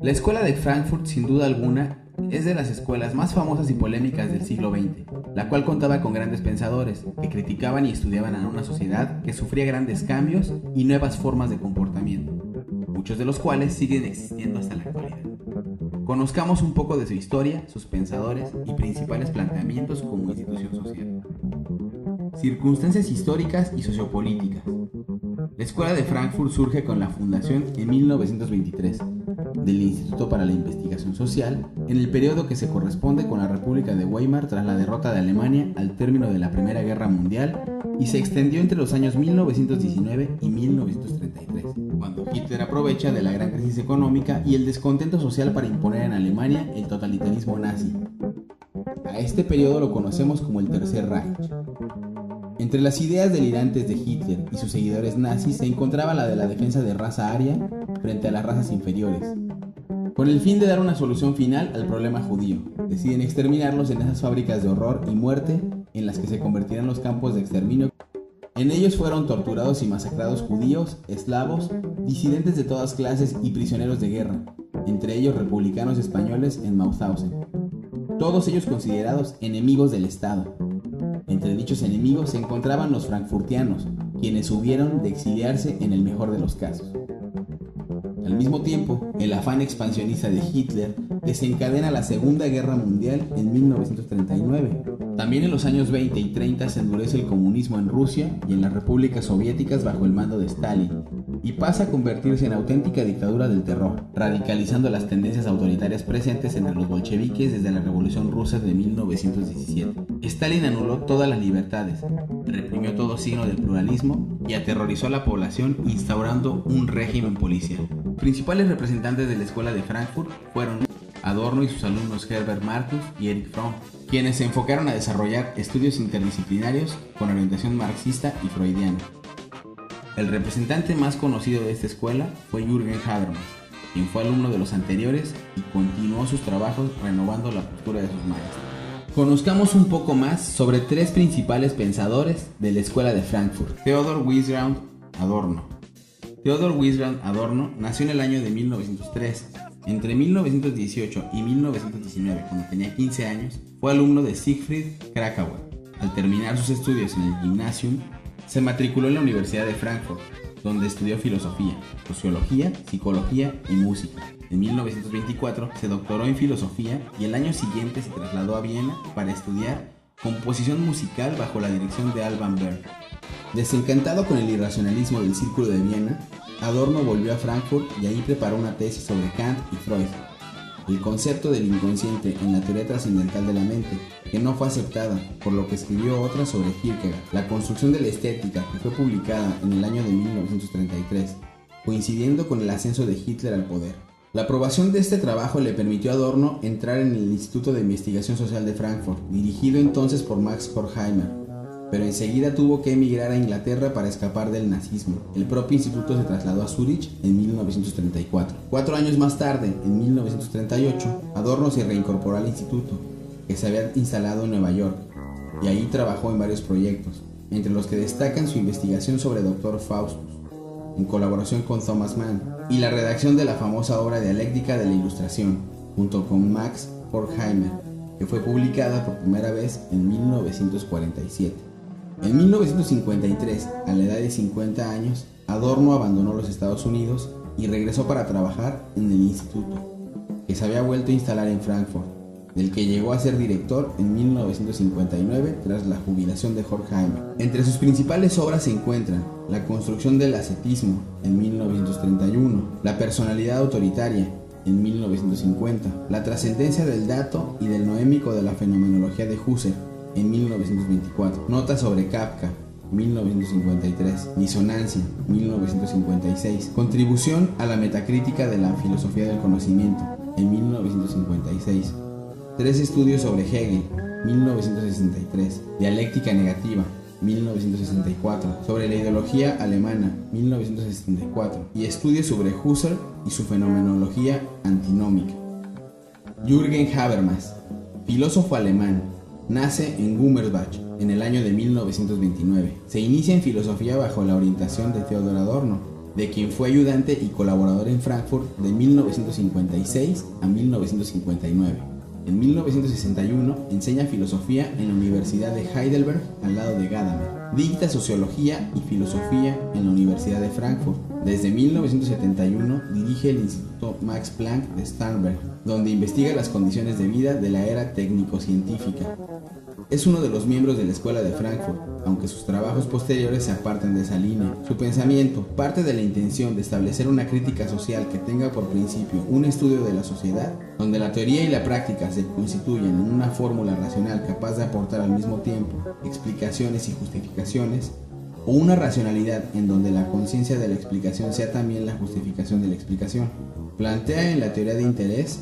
La escuela de Frankfurt, sin duda alguna, es de las escuelas más famosas y polémicas del siglo XX, la cual contaba con grandes pensadores que criticaban y estudiaban a una sociedad que sufría grandes cambios y nuevas formas de comportamiento, muchos de los cuales siguen existiendo hasta la actualidad. Conozcamos un poco de su historia, sus pensadores y principales planteamientos como institución social. Circunstancias históricas y sociopolíticas. La Escuela de Frankfurt surge con la fundación en 1923 del Instituto para la Investigación Social, en el periodo que se corresponde con la República de Weimar tras la derrota de Alemania al término de la Primera Guerra Mundial, y se extendió entre los años 1919 y 1933, cuando Hitler aprovecha de la gran crisis económica y el descontento social para imponer en Alemania el totalitarismo nazi. A este periodo lo conocemos como el Tercer Reich. Entre las ideas delirantes de Hitler y sus seguidores nazis se encontraba la de la defensa de raza aria frente a las razas inferiores. Con el fin de dar una solución final al problema judío, deciden exterminarlos en esas fábricas de horror y muerte en las que se convertirán los campos de exterminio. En ellos fueron torturados y masacrados judíos, eslavos, disidentes de todas clases y prisioneros de guerra, entre ellos republicanos españoles en Mauthausen. Todos ellos considerados enemigos del Estado. Entre dichos enemigos se encontraban los frankfurtianos, quienes hubieron de exiliarse en el mejor de los casos. Al mismo tiempo, el afán expansionista de Hitler desencadena la Segunda Guerra Mundial en 1939. También en los años 20 y 30 se endurece el comunismo en Rusia y en las repúblicas soviéticas bajo el mando de Stalin, y pasa a convertirse en auténtica dictadura del terror, radicalizando las tendencias autoritarias presentes entre los bolcheviques desde la Revolución Rusa de 1917. Stalin anuló todas las libertades, reprimió todo signo del pluralismo y aterrorizó a la población instaurando un régimen policial. Los principales representantes de la Escuela de Frankfurt fueron Adorno y sus alumnos Herbert Marcuse y Erich Fromm, quienes se enfocaron a desarrollar estudios interdisciplinarios con orientación marxista y freudiana. El representante más conocido de esta escuela fue Jürgen Habermas, quien fue alumno de los anteriores y continuó sus trabajos renovando la postura de sus maestros. Conozcamos un poco más sobre tres principales pensadores de la Escuela de Frankfurt. Theodor Wilhelm Adorno. Theodor Wilhelm Adorno nació en el año de 1903. Entre 1918 y 1919, cuando tenía 15 años, fue alumno de Siegfried Kracauer. Al terminar sus estudios en el Gymnasium, se matriculó en la Universidad de Frankfurt, donde estudió filosofía, sociología, psicología y música. En 1924 se doctoró en filosofía y el año siguiente se trasladó a Viena para estudiar composición musical bajo la dirección de Alban Berg. Desencantado con el irracionalismo del Círculo de Viena, Adorno volvió a Frankfurt y ahí preparó una tesis sobre Kant y Freud, el concepto del inconsciente en la teoría trascendental de la mente, que no fue aceptada, por lo que escribió otra sobre Kierkegaard, la construcción de la estética, que fue publicada en el año de 1933, coincidiendo con el ascenso de Hitler al poder. La aprobación de este trabajo le permitió a Adorno entrar en el Instituto de Investigación Social de Frankfurt, dirigido entonces por Max Horkheimer, pero enseguida tuvo que emigrar a Inglaterra para escapar del nazismo. El propio instituto se trasladó a Zúrich en 1934. 4 años más tarde, en 1938, Adorno se reincorporó al instituto, que se había instalado en Nueva York, y allí trabajó en varios proyectos, entre los que destacan su investigación sobre Dr. Faustus, en colaboración con Thomas Mann, y la redacción de la famosa obra Dialéctica de la Ilustración, junto con Max Horkheimer, que fue publicada por primera vez en 1947. En 1953, a la edad de 50 años, Adorno abandonó los Estados Unidos y regresó para trabajar en el instituto, que se había vuelto a instalar en Frankfurt, del que llegó a ser director en 1959 tras la jubilación de Horkheimer. Entre sus principales obras se encuentran La construcción del ascetismo en 1931, La personalidad autoritaria en 1950, La trascendencia del dato y del noémico de la fenomenología de Husserl en 1924, Notas sobre Kafka, 1953, Disonancia, 1956, Contribución a la metacrítica de la filosofía del conocimiento, en 1956, Tres estudios sobre Hegel, 1963, Dialéctica negativa, 1964, sobre la ideología alemana, 1964, y Estudios sobre Husserl y su fenomenología antinómica. Jürgen Habermas, filósofo alemán, nace en Gummersbach en el año de 1929. Se inicia en filosofía bajo la orientación de Theodor Adorno de quien fue ayudante y colaborador en Frankfurt de 1956 a 1959. En 1961 enseña filosofía en la Universidad de Heidelberg al lado de Gadamer. Dicta sociología y filosofía en la Universidad de Frankfurt. Desde 1971 dirige el Instituto Max Planck de Starnberg, donde investiga las condiciones de vida de la era técnico-científica. Es uno de los miembros de la Escuela de Frankfurt, aunque sus trabajos posteriores se apartan de esa línea. Su pensamiento parte de la intención de establecer una crítica social que tenga por principio un estudio de la sociedad, donde la teoría y la práctica se constituyen en una fórmula racional capaz de aportar al mismo tiempo explicaciones y justificaciones, o una racionalidad en donde la conciencia de la explicación sea también la justificación de la explicación. Plantea en la teoría de interés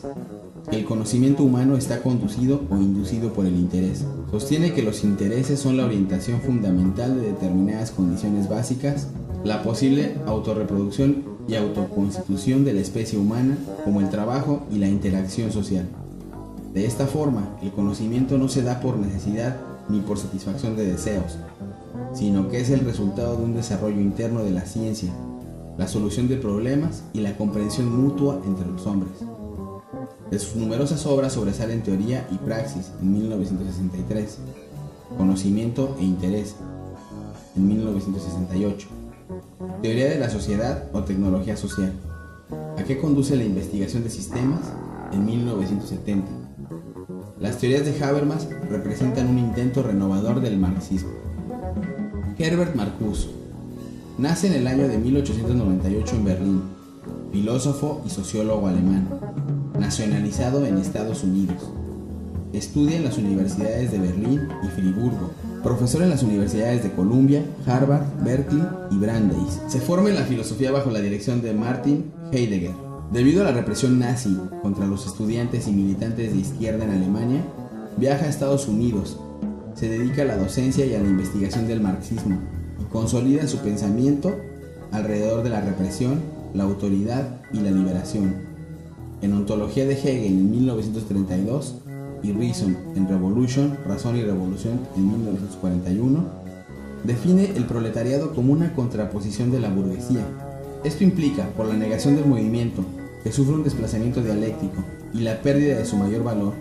que el conocimiento humano está conducido o inducido por el interés. Sostiene que los intereses son la orientación fundamental de determinadas condiciones básicas, la posible autorreproducción y autoconstitución de la especie humana, como el trabajo y la interacción social. De esta forma, el conocimiento no se da por necesidad ni por satisfacción de deseos, sino que es el resultado de un desarrollo interno de la ciencia, la solución de problemas y la comprensión mutua entre los hombres. De sus numerosas obras sobresalen Teoría y Praxis en 1963, Conocimiento e Interés en 1968, Teoría de la Sociedad o Tecnología Social, ¿A qué conduce la investigación de sistemas? En 1970. Las teorías de Habermas representan un intento renovador del marxismo. Herbert Marcuse nace en el año de 1898 en Berlín, filósofo y sociólogo alemán, nacionalizado en Estados Unidos. Estudia en las universidades de Berlín y Friburgo, profesor en las universidades de Columbia, Harvard, Berkeley y Brandeis. Se forma en la filosofía bajo la dirección de Martin Heidegger. Debido a la represión nazi contra los estudiantes y militantes de izquierda en Alemania, viaja a Estados Unidos, se dedica a la docencia y a la investigación del marxismo y consolida su pensamiento alrededor de la represión, la autoridad y la liberación. En Ontología de Hegel en 1932 y Reason and Revolution, Razón y Revolución en 1941, define el proletariado como una contraposición de la burguesía. Esto implica, por la negación del movimiento, que sufre un desplazamiento dialéctico y la pérdida de su mayor valor,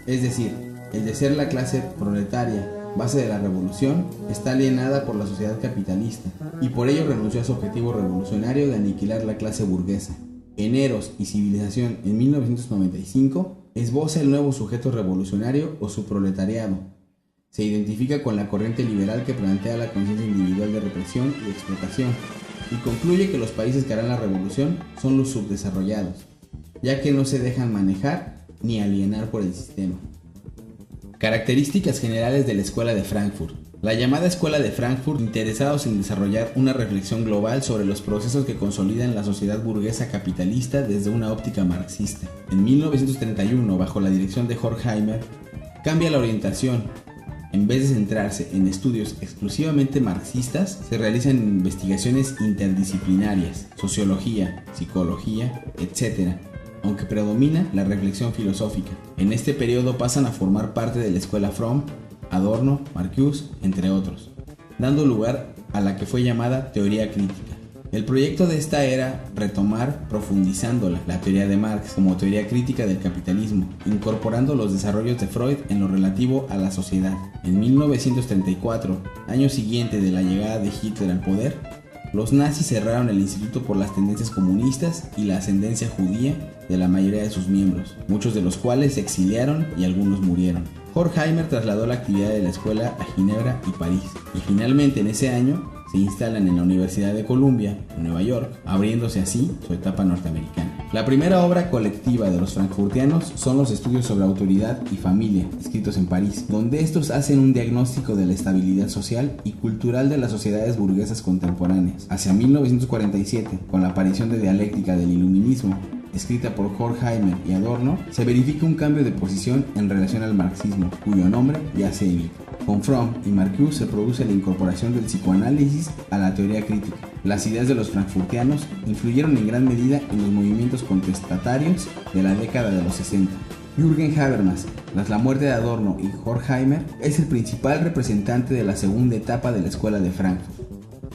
es decir, el de ser la clase proletaria, base de la revolución, está alienada por la sociedad capitalista y por ello renunció a su objetivo revolucionario de aniquilar la clase burguesa. En Eros y Civilización en 1995, esboza el nuevo sujeto revolucionario o su proletariado. Se identifica con la corriente liberal que plantea la conciencia individual de represión y explotación, y concluye que los países que harán la revolución son los subdesarrollados, ya que no se dejan manejar ni alienar por el sistema. Características generales de la Escuela de Frankfurt. La llamada Escuela de Frankfurt, interesados en desarrollar una reflexión global sobre los procesos que consolidan la sociedad burguesa capitalista desde una óptica marxista. En 1931, bajo la dirección de Horkheimer, cambia la orientación. En vez de centrarse en estudios exclusivamente marxistas, se realizan investigaciones interdisciplinarias, sociología, psicología, etc., aunque predomina la reflexión filosófica. En este periodo pasan a formar parte de la escuela Fromm, Adorno, Marcuse, entre otros, dando lugar a la que fue llamada teoría crítica. El proyecto de esta era retomar, profundizándola, la teoría de Marx como teoría crítica del capitalismo, incorporando los desarrollos de Freud en lo relativo a la sociedad. En 1934, año siguiente de la llegada de Hitler al poder, los nazis cerraron el instituto por las tendencias comunistas y la ascendencia judía de la mayoría de sus miembros, muchos de los cuales se exiliaron y algunos murieron. Horkheimer trasladó la actividad de la escuela a Ginebra y París, y finalmente en ese año se instalan en la Universidad de Columbia, en Nueva York, abriéndose así su etapa norteamericana. La primera obra colectiva de los frankfurtianos son los estudios sobre autoridad y familia, escritos en París, donde estos hacen un diagnóstico de la estabilidad social y cultural de las sociedades burguesas contemporáneas. Hacia 1947, con la aparición de Dialéctica del Iluminismo, escrita por Horkheimer y Adorno, se verifica un cambio de posición en relación al marxismo, cuyo nombre ya se evita. Con Fromm y Marcuse se produce la incorporación del psicoanálisis a la teoría crítica. Las ideas de los frankfurtianos influyeron en gran medida en los movimientos contestatarios de la década de los 60. Jürgen Habermas, tras la muerte de Adorno y Horkheimer, es el principal representante de la segunda etapa de la Escuela de Frankfurt.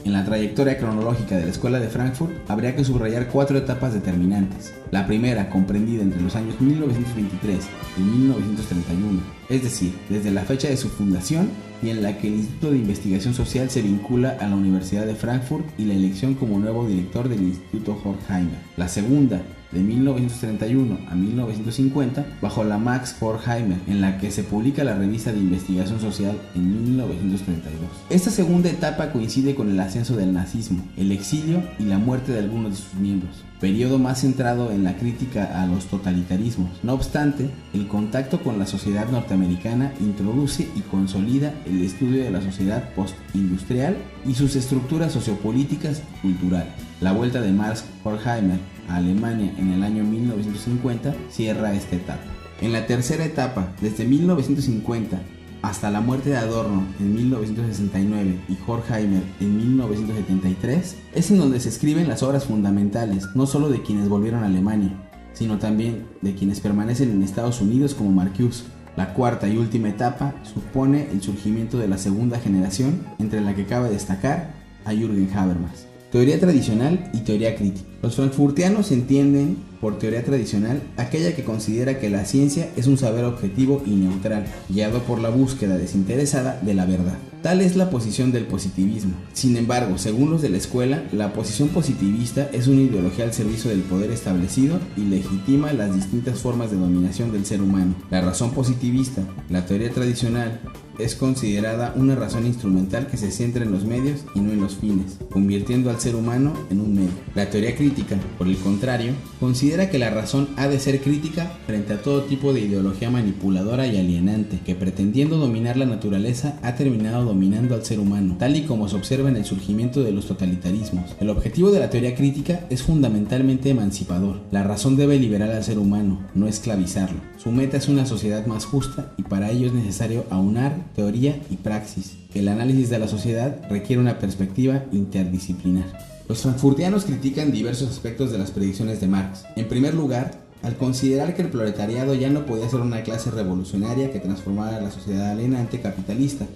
En la trayectoria cronológica de la Escuela de Frankfurt habría que subrayar 4 etapas determinantes. La primera, comprendida entre los años 1923 y 1931, es decir, desde la fecha de su fundación, y en la que el Instituto de Investigación Social se vincula a la Universidad de Frankfurt y la elección como nuevo director del Instituto Horkheimer. La segunda, de 1931 a 1950, bajo la Max Horkheimer, en la que se publica la revista de investigación social en 1932. Esta segunda etapa coincide con el ascenso del nazismo, el exilio y la muerte de algunos de sus miembros, periodo más centrado en la crítica a los totalitarismos. No obstante, el contacto con la sociedad norteamericana introduce y consolida el estudio de la sociedad postindustrial y sus estructuras sociopolíticas y culturales. La vuelta de Max Horkheimer a Alemania en el año 1950 cierra esta etapa. En la tercera etapa, desde 1950 hasta la muerte de Adorno en 1969 y Horkheimer en 1973, es en donde se escriben las obras fundamentales, no solo de quienes volvieron a Alemania, sino también de quienes permanecen en Estados Unidos como Marcuse. La cuarta y última etapa supone el surgimiento de la segunda generación, entre la que cabe destacar a Jürgen Habermas. Teoría tradicional y teoría crítica. Los frankfurtianos entienden por teoría tradicional aquella que considera que la ciencia es un saber objetivo y neutral, guiado por la búsqueda desinteresada de la verdad. Tal es la posición del positivismo. Sin embargo, según los de la escuela, la posición positivista es una ideología al servicio del poder establecido y legitima las distintas formas de dominación del ser humano. La razón positivista, la teoría tradicional, es considerada una razón instrumental que se centra en los medios y no en los fines, convirtiendo al ser humano en un medio. La teoría crítica, por el contrario, considera que la razón ha de ser crítica frente a todo tipo de ideología manipuladora y alienante, que pretendiendo dominar la naturaleza ha terminado dominando al ser humano, tal y como se observa en el surgimiento de los totalitarismos. El objetivo de la teoría crítica es fundamentalmente emancipador. La razón debe liberar al ser humano, no esclavizarlo. Su meta es una sociedad más justa y para ello es necesario aunar teoría y praxis. El análisis de la sociedad requiere una perspectiva interdisciplinar. Los frankfurtianos critican diversos aspectos de las predicciones de Marx. En primer lugar, al considerar que el proletariado ya no podía ser una clase revolucionaria que transformara la sociedad alienante capitalista,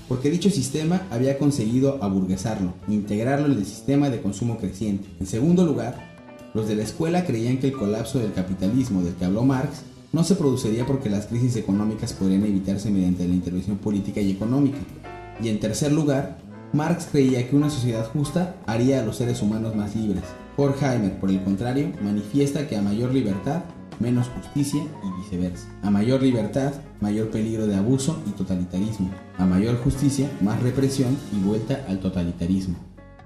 porque dicho sistema había conseguido aburguesarlo, integrarlo en el sistema de consumo creciente. En segundo lugar, los de la escuela creían que el colapso del capitalismo del que habló Marx no se produciría porque las crisis económicas podrían evitarse mediante la intervención política y económica. Y en tercer lugar, Marx creía que una sociedad justa haría a los seres humanos más libres. Horkheimer, por el contrario, manifiesta que a mayor libertad, menos justicia y viceversa. A mayor libertad, mayor peligro de abuso y totalitarismo. A mayor justicia, más represión y vuelta al totalitarismo.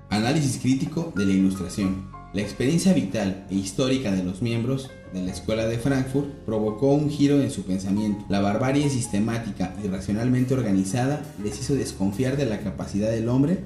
Análisis crítico de la Ilustración. La experiencia vital e histórica de los miembros de la Escuela de Frankfurt provocó un giro en su pensamiento. La barbarie sistemática y racionalmente organizada les hizo desconfiar de la capacidad del hombre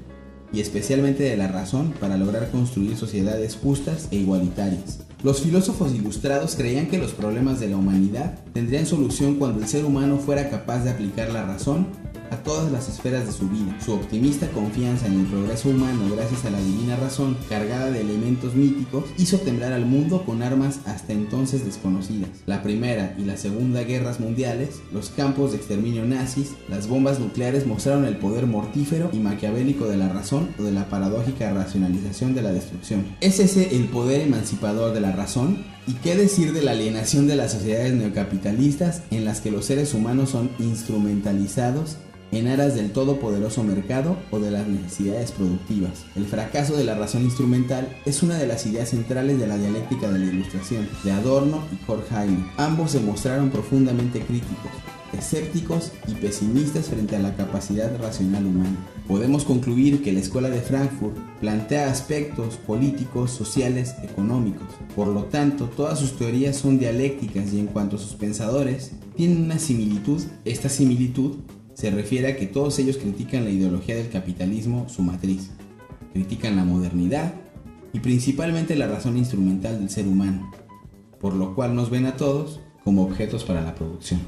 y especialmente de la razón para lograr construir sociedades justas e igualitarias. Los filósofos ilustrados creían que los problemas de la humanidad tendrían solución cuando el ser humano fuera capaz de aplicar la razón a todas las esferas de su vida. Su optimista confianza en el progreso humano gracias a la divina razón, cargada de elementos míticos, hizo temblar al mundo con armas hasta entonces desconocidas. La Primera y la Segunda Guerras Mundiales, los campos de exterminio nazis, las bombas nucleares mostraron el poder mortífero y maquiavélico de la razón o de la paradójica racionalización de la destrucción. ¿Es ese el poder emancipador de la razón? ¿Y qué decir de la alienación de las sociedades neocapitalistas en las que los seres humanos son instrumentalizados en aras del todopoderoso mercado o de las necesidades productivas? El fracaso de la razón instrumental es una de las ideas centrales de la dialéctica de la Ilustración, de Adorno y Horkheimer. Ambos se mostraron profundamente críticos, escépticos y pesimistas frente a la capacidad racional humana. Podemos concluir que la Escuela de Frankfurt plantea aspectos políticos, sociales, económicos. Por lo tanto, todas sus teorías son dialécticas y en cuanto a sus pensadores, tienen una similitud. Esta similitud se refiere a que todos ellos critican la ideología del capitalismo, su matriz, critican la modernidad y principalmente la razón instrumental del ser humano, por lo cual nos ven a todos como objetos para la producción.